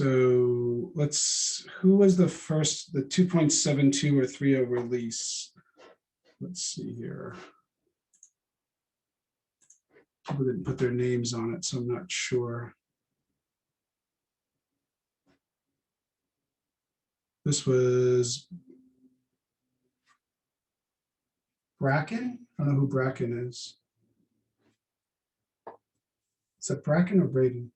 So who was the first, the 2.72 or 3.0 release? Let's see here. People didn't put their names on it, so I'm not sure. This was Bracken? I don't know who Bracken is. Is that Bracken or Braden?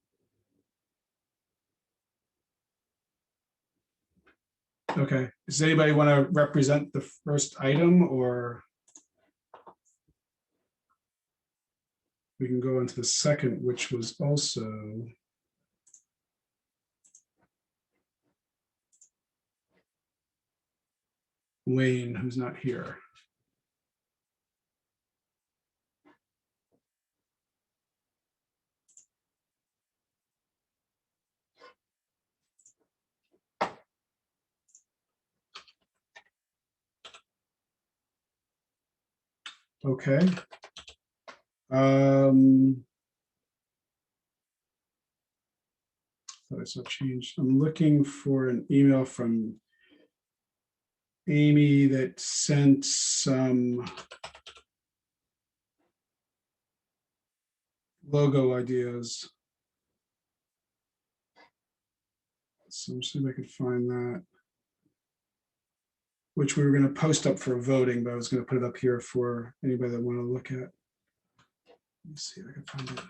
Okay, does anybody want to represent the first item, or we can go into the second, which was also Wayne, who's not here. Okay. Thought I saw change. I'm looking for an email from Amy that sent some logo ideas. So I'm seeing if I could find that, which we were going to post up for voting, but I was going to put it up here for anybody that want to look at. Let me see if I can find it.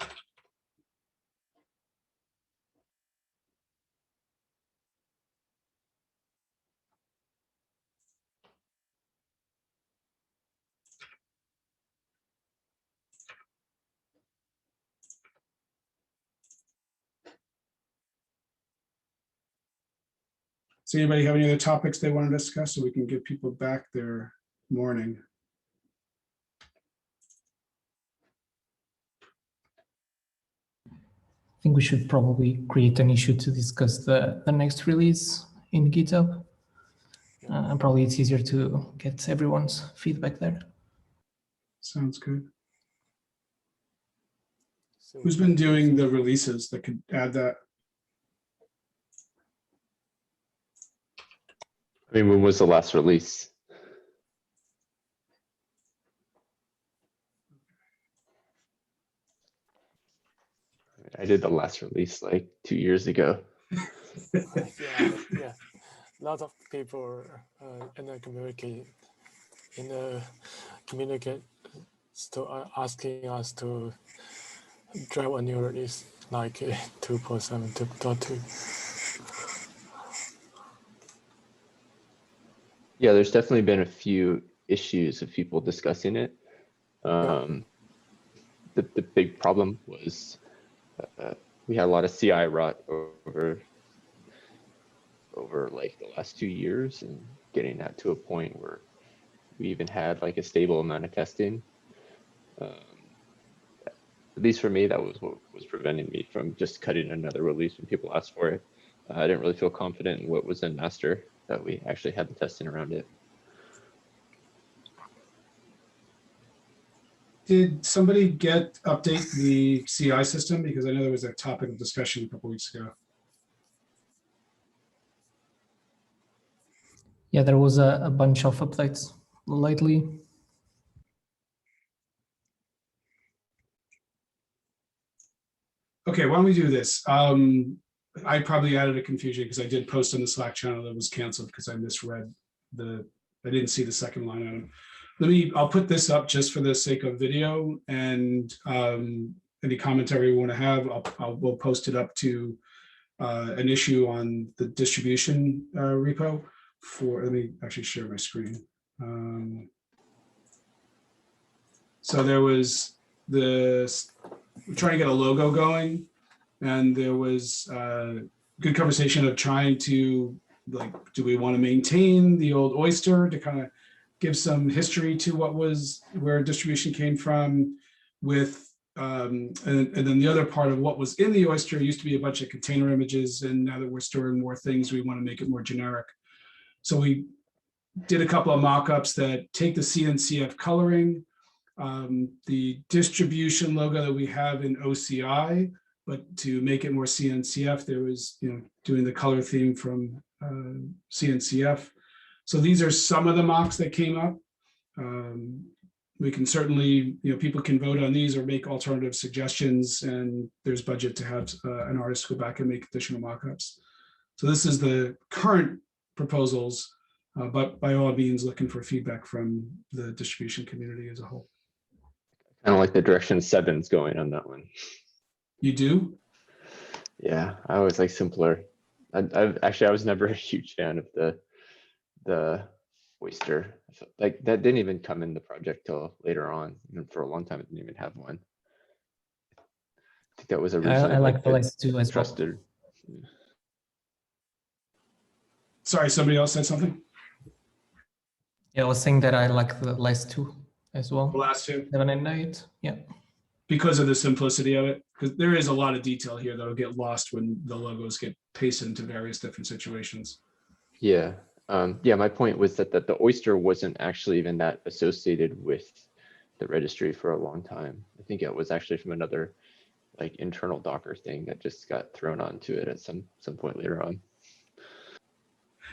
Does anybody have any other topics they want to discuss so we can give people back their morning? I think we should probably create an issue to discuss the next release in GitHub. And probably it's easier to get everyone's feedback there. Sounds good. Who's been doing the releases that could add that? I mean, when was the last release? I did the last release like 2 years ago. Yeah. A lot of people in the communicate still asking us to drive a new release like 2.7, 2.2. Yeah, there's definitely been a few issues of people discussing it. The big problem was we had a lot of CI rot over like the last 2 years, and getting that to a point where we even had like a stable amount of testing. At least for me, that was what was preventing me from just cutting another release when people asked for it. I didn't really feel confident in what was in master, that we actually had the testing around it. Did somebody update the CI system? Because I know there was a topic of discussion a couple weeks ago. Yeah, there was a bunch of updates lately. Okay, why don't we do this? I probably added a confusion because I did post on the Slack channel that was canceled because I misread I didn't see the second line item. I'll put this up just for the sake of video, and any commentary we want to have, we'll post it up to an issue on the distribution repo let me actually share my screen. So there was we're trying to get a logo going, and there was good conversation of trying to, like, do we want to maintain the old Oyster to kind of give some history to where distribution came from, with and then the other part of what was in the Oyster used to be a bunch of container images, and now that we're storing more things, we want to make it more generic. So we did a couple of mock-ups that take the CNCF coloring, the distribution logo that we have in OCI but to make it more CNCF, there was, doing the color theme from CNCF. So these are some of the mocks that came up. We can certainly, people can vote on these or make alternative suggestions, and there's budget to have an artist go back and make additional mock-ups. So this is the current proposals, but by all means, looking for feedback from the distribution community as a whole. Kind of like the direction 7's going on that one. You do? Yeah, I always like simpler. I was never a huge fan of the oyster. Like that didn't even come in the project till later on. And for a long time, it didn't even have one. I think that was originally I like the the list too as well. trusted. Sorry, somebody else said something? Yeah, I was saying that I like the last two as The well. last two? 7 and 8. Yeah. Because of the simplicity of it, because there is a lot of detail here that'll get lost when the logos get pasted into various different situations. Yeah. Yeah, my point was that the oyster wasn't actually even that associated with the registry for a long time. I think it was actually from another like internal Docker thing that just got thrown onto it at some point later on.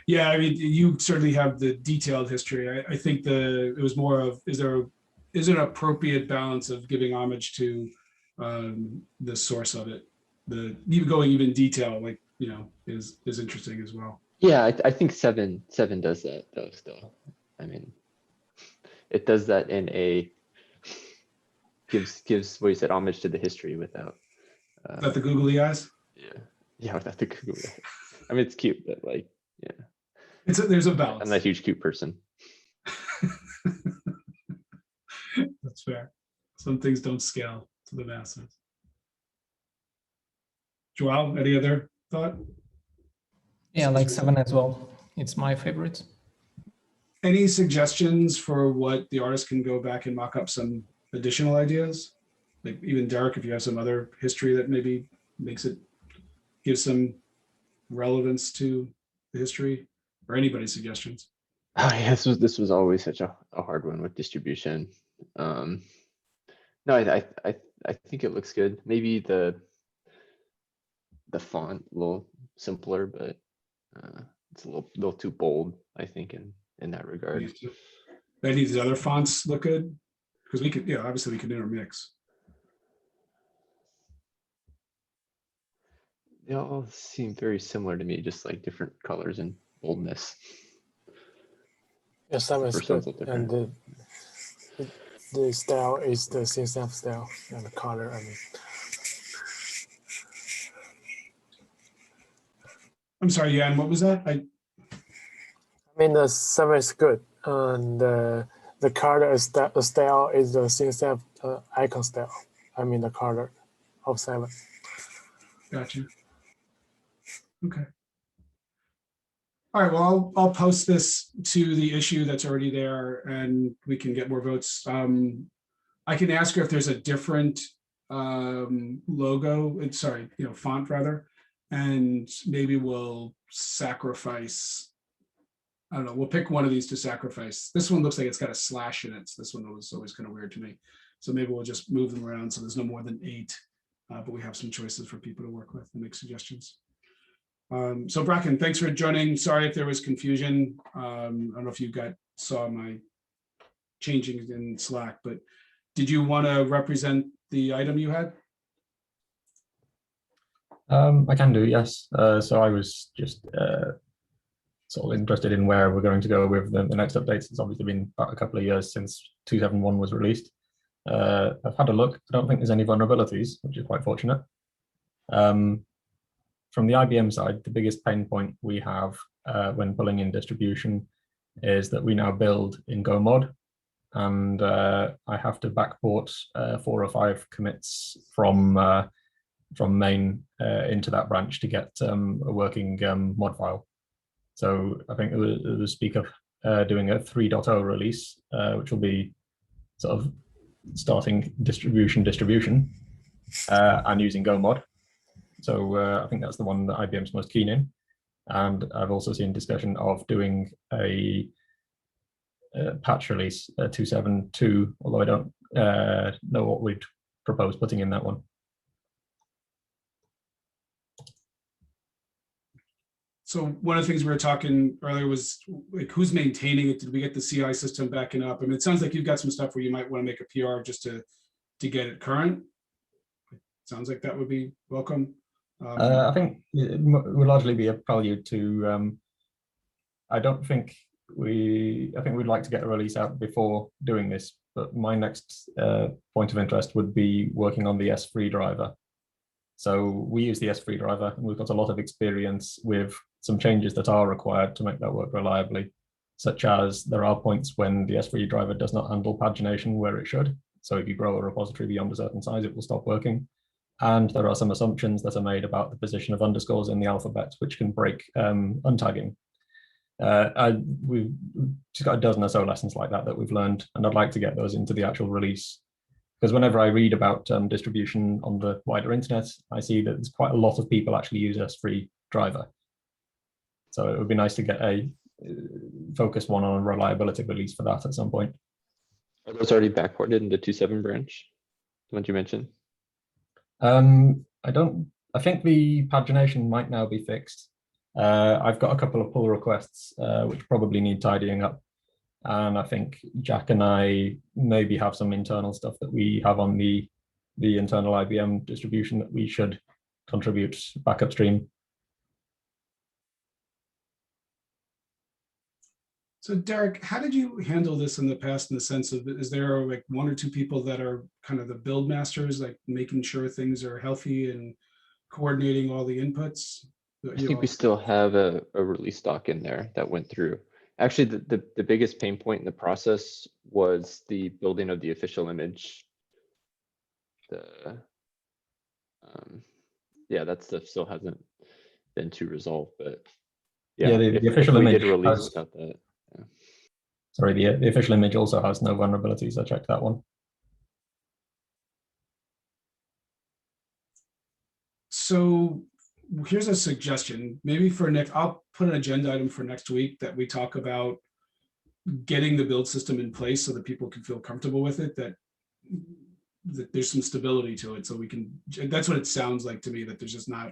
Yeah, I mean, you certainly have the detailed history. I think it was more of, is there an appropriate balance of giving homage to the source of it? Even going even detail, like, is interesting as well. Yeah, I think 7 does that though still. I mean, it does that in a gives what you said, homage to the history without Is that the googly eyes? yeah, without the googly eyes. I mean, it's cute, but like, yeah. There's a balance. I'm not a huge cute person. That's fair. Some things don't scale to the masses. Joao, any other thought? Yeah, I like 7 as well. It's my favorite. Any suggestions for what the artist can go back and mock up some additional ideas? Like even Derek, if you have some other history that maybe gives some relevance to the history, or anybody's suggestions. Oh yeah, this was always such a hard one with distribution. No, I think it looks good. Maybe the font a little simpler, but it's a little too bold, I think, in that regard. Any of these other fonts look good? Because we could, obviously we could intermix. They all seem very similar to me, just like different colors and boldness. Yeah, 7 is First one's good, a little and the style is the CNCF style, and the color. I mean, I'm sorry, Jan, what was that? the 7 is good, and the color is the style is the CNCF icon style. I mean the color of 7. Gotcha. Okay. All right, well, I'll post this to the issue that's already there and we can get more votes. I can ask her if there's a different font rather, and maybe we'll sacrifice, I don't know, we'll pick one of these to sacrifice. This one looks like it's got a slash in it. So this one was always kind of weird to me. So maybe we'll just move them around so there's no more than 8, but we have some choices for people to work with and make suggestions. So Bracken, thanks for joining. Sorry if there was confusion. I don't know if you saw my changing in Slack, but did you want to represent the item you had? I can do, yes. So I was just sort of interested in where we're going to go with the next updates. It's obviously been about a couple of years since 2.7.1 was released. I've had a look. I don't think there's any vulnerabilities, which is quite fortunate. From the IBM side, the biggest pain point we have when pulling in distribution is that we now build in GoMod, and I have to backport 4 or 5 commits from main into that branch to get a working mod file. So I think it was speak of doing a 3.0 release, which will be sort of starting distribution and using GoMod. So I think that's the one that IBM's most keen in. And I've also seen discussion of doing a patch release 2.7.2, although I don't know what we'd propose putting in that one. So one of the things we were talking earlier was like, who's maintaining it? Did we get the CI system backing up? I mean, it sounds like you've got some stuff where you might want to make a PR just to get it current. Sounds like that would be welcome. I think it would largely be a prelude to. I think we'd like to get a release out before doing this, but my next point of interest would be working on the S3 driver. So we use the S3 driver, and we've got a lot of experience with some changes that are required to make that work reliably, such as there are points when the S3 driver does not handle pagination where it should. So if you grow a repository beyond a certain size, it will stop working. And there are some assumptions that are made about the position of underscores in the alphabet, which can break untagging. We've just got a dozen or so lessons like that we've learned, and I'd like to get those into the actual release. Because whenever I read about distribution on the wider internet, I see that there's quite a lot of people actually use S3 driver. So it would be nice to get a focused one on a reliability release for that at some point. Are those already backported into 2.7 branch? The ones you mentioned? I think the pagination might now be fixed. I've got a couple of pull requests which probably need tidying up. And I think Jack and I maybe have some internal stuff that we have on the internal IBM distribution that we should contribute back upstream. So Derek, how did you handle this in the past in the sense of, is there like one or two people that are kind of the build masters, like making sure things are healthy and coordinating all the inputs? I think we still have a release doc in there that went through. Actually, the biggest pain point in the process was the building of the official image. Yeah, that stuff still hasn't been too resolved, but yeah, the official image release without that. Yeah. Sorry, the official image also has no vulnerabilities. I checked that one. So here's a suggestion. Maybe for next, I'll put an agenda item for next week that we talk about getting the build system in place so that people can feel comfortable with it, that there's some stability to it. So we can, that's what it sounds like to me, that there's just not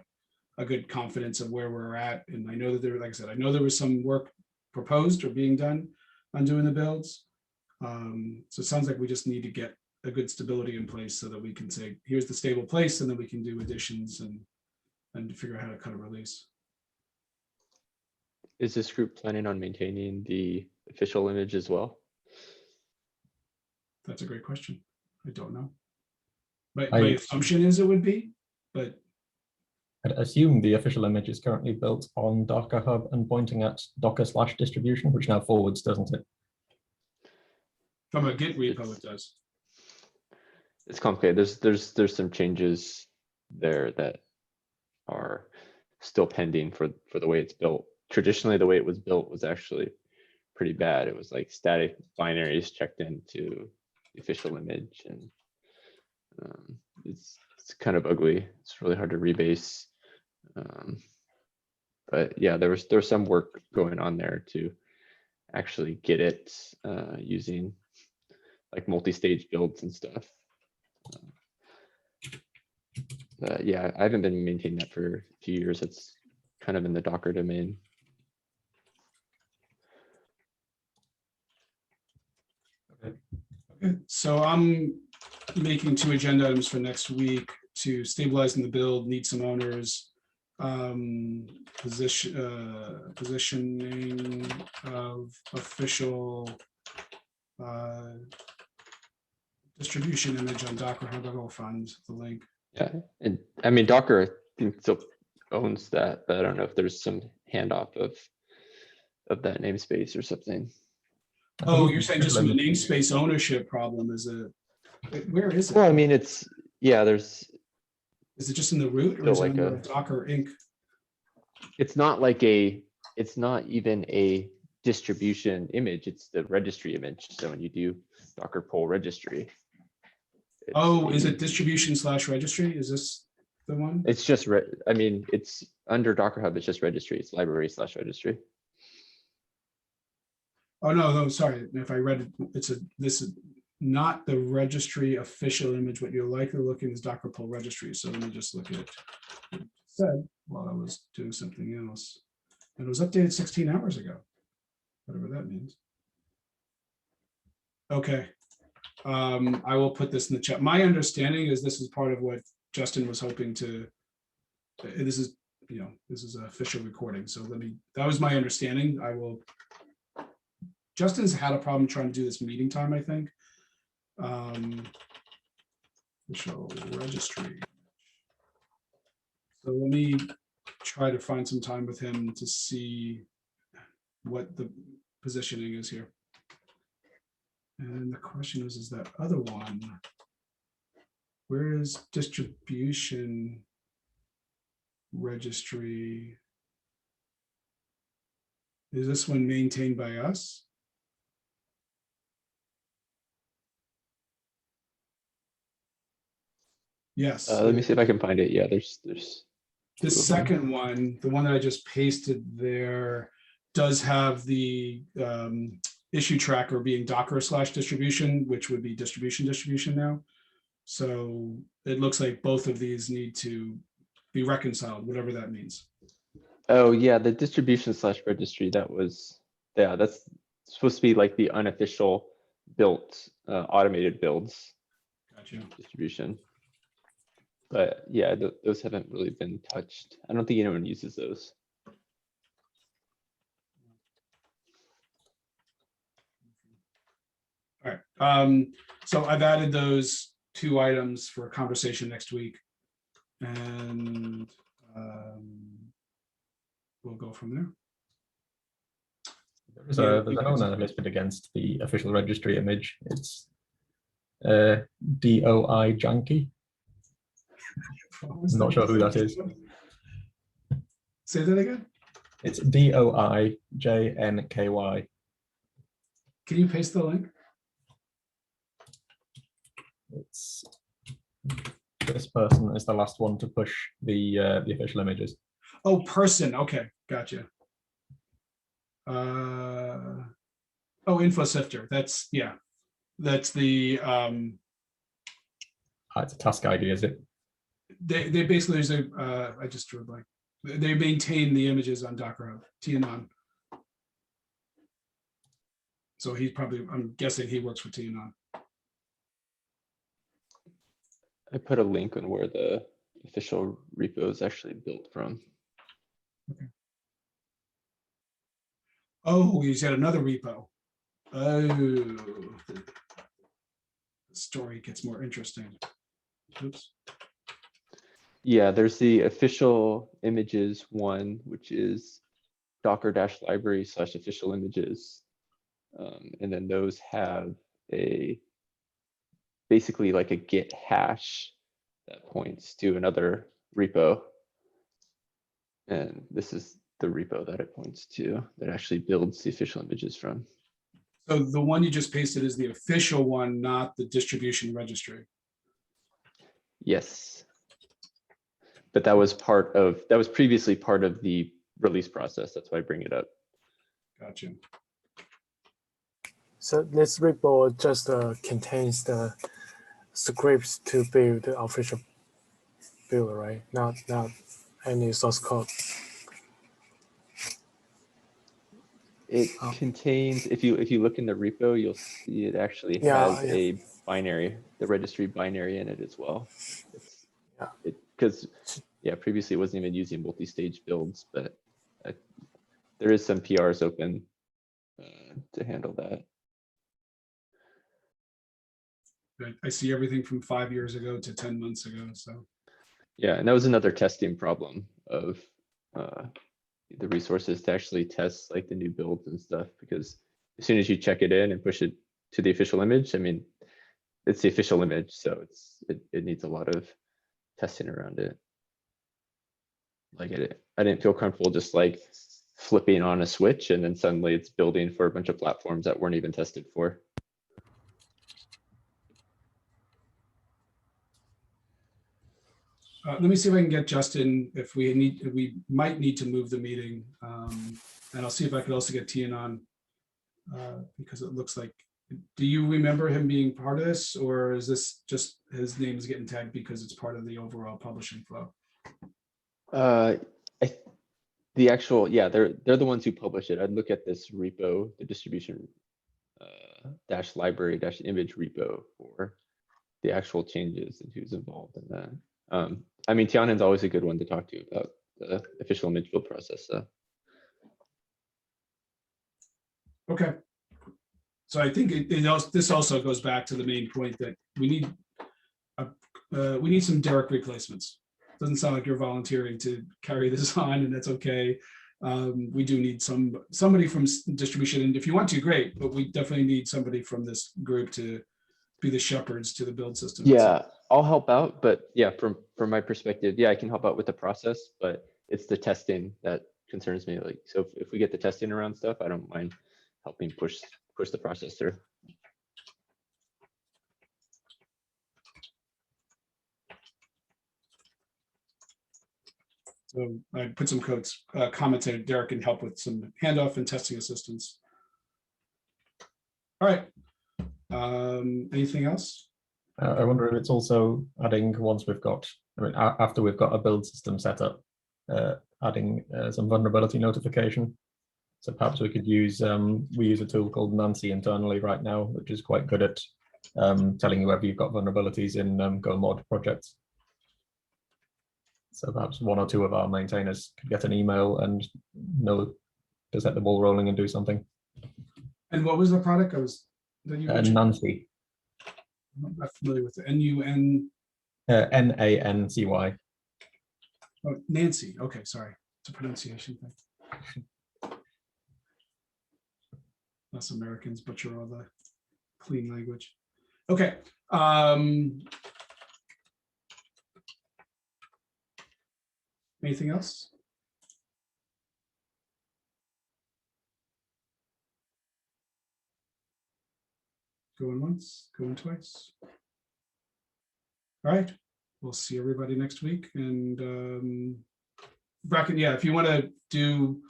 a good confidence of where we're at. And I know that there, like I said, I know there was some work proposed or being done on doing the builds. So it sounds like we just need to get a good stability in place so that we can say, here's the stable place, and then we can do additions and figure out how to cut a release. Is this group planning on maintaining the official image as well? That's a great question. I don't know. My assumption is it would be, but I'd assume the official image is currently built on Docker Hub and pointing at Docker/distribution, which now forwards, doesn't it? from a Git repo, it does. It's complicated. There's some changes there that are still pending for the way it's built. Traditionally, the way it was built was actually pretty bad. It was like static binaries checked into the official image, and it's kind of ugly. It's really hard to rebase. But yeah, there was some work going on there to actually get it using like multi-stage builds and stuff. Yeah, I haven't been maintaining that for a few years. It's kind of in the Docker domain. Okay. So I'm making 2 agenda items for next week to stabilizing the build, need some owners, positioning of official distribution image on Docker Hub. I will find the link. Yeah, and I mean Docker I think still owns that, but I don't know if there's some handoff of that namespace or something. Oh, you're saying just from the namespace ownership problem is where is it? Well, I mean, is it just in the root, or is like it under Docker Inc? It's not even a distribution image, it's the registry image. So when you do Docker pull registry. Oh, is it distribution/registry? Is this the one? It's just, I mean, it's under Docker Hub, it's just registry, it's library/registry. Oh, no, sorry. If I read it, this is not the registry official image. What you're likely looking is Docker pull registry. So let me just look at it. Said while I was doing something else. And it was updated 16 hours ago, whatever that means. Okay. I will put this in the chat. My understanding is this is part of what Justin was hoping to, this is, you know, this is an official recording. So that was my understanding. Justin's had a problem trying to do this meeting time, I think. Official registry. So let me try to find some time with him to see what the positioning is here. And the question is that other one, where is distribution registry? Is this one maintained by us? Yes. Let me see if I can find it. Yeah, there's The two of them. second one, the one that I just pasted there, does have the issue tracker being Docker/distribution, which would be distribution now. So it looks like both of these need to be reconciled, whatever that means. Oh yeah, the distribution/registry, that's supposed to be like the unofficial built automated builds Gotcha. distribution. But yeah, those haven't really been touched. I don't think anyone uses those. All right. So I've added those 2 items for a conversation next week, and we'll go from there. There's an owner listed against the official registry image. It's DOI Janky. I'm not sure who that is. Say that again. It's DOI JNKY. Can you paste the link? It's this person is the last one to push the official images. Oh, person. Okay, gotcha. Oh, info sifter. That's the It's a task ID, is it? they basically use I just drew a blank. They maintain the images on Docker Hub, TNON. So he's probably, I'm guessing he works for TNON. I put a link on where the official repo is actually built from. Okay. Oh, he's got another repo. Oh, the story gets more interesting. Oops. Yeah, there's the official images one, which is docker-library/official images. And then those have basically like a git hash that points to another repo. And this is the repo that it points to that actually builds the official images from. So the one you just pasted is the official one, not the distribution registry. Yes. But that was previously part of the release process. That's why I bring it up. Gotcha. So this repo just contains the scripts to build the official build, right? Not any source code. It contains, if you look in the repo, you'll see it actually has a binary, the registry binary in it as well. Because previously it wasn't even using multi-stage builds, but there is some PRs open to handle that. I see everything from 5 years ago to 10 months ago. So yeah, and that was another testing problem of the resources to actually test like the new builds and stuff, because as soon as you check it in and push it to the official image, I mean, it's the official image, so it needs a lot of testing around it. Like I didn't feel comfortable just like flipping on a switch and then suddenly it's building for a bunch of platforms that weren't even tested for. let me see if I can get Justin, if we might need to move the meeting. And I'll see if I could also get Tian on, because it looks like, do you remember him being part of this, or is this just his name is getting tagged because it's part of the overall publishing flow? I the actual, yeah, they're the ones who publish it. I'd look at this repo, the distribution dash library dash image repo for the actual changes and who's involved in that. I mean, Tianan's always a good one to talk to about the official image build process. So. Okay. So I think this also goes back to the main point that we need some Derek replacements. Doesn't sound like you're volunteering to carry this on, and that's okay. We do need somebody from distribution, and if you want to, great. But we definitely need somebody from this group to be the shepherds to the build system. Yeah, I'll help out, but yeah, from my perspective, yeah, I can help out with the process, but it's the testing that concerns me. Like, so if we get the testing around stuff, I don't mind helping push the process through. So I put some comments in. Derek can help with some handoff and testing assistance. All right. Anything else? I wonder if it's also adding, once we've got, I mean, after we've got a build system set up, adding some vulnerability notification. So perhaps we could use, we use a tool called Nancy internally right now, which is quite good at telling you whether you've got vulnerabilities in GoMod projects. So perhaps one or two of our maintainers could get an email and know to set the ball rolling and do something. And what was the product that you mentioned? Nancy. I'm not familiar with the NUN. NANCY. Oh, Nancy. Okay, sorry. It's a pronunciation thing. Us Americans butcher all the clean language. Okay. Anything else? Going once, going twice. All right. We'll see everybody next week. And Bracken, yeah, if you want to do,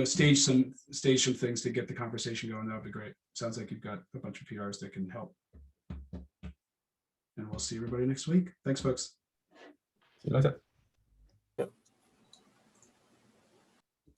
stage some things to get the conversation going, that would be great. Sounds like you've got a bunch of PRs that can help. And we'll see everybody next week. Thanks, folks. See you later.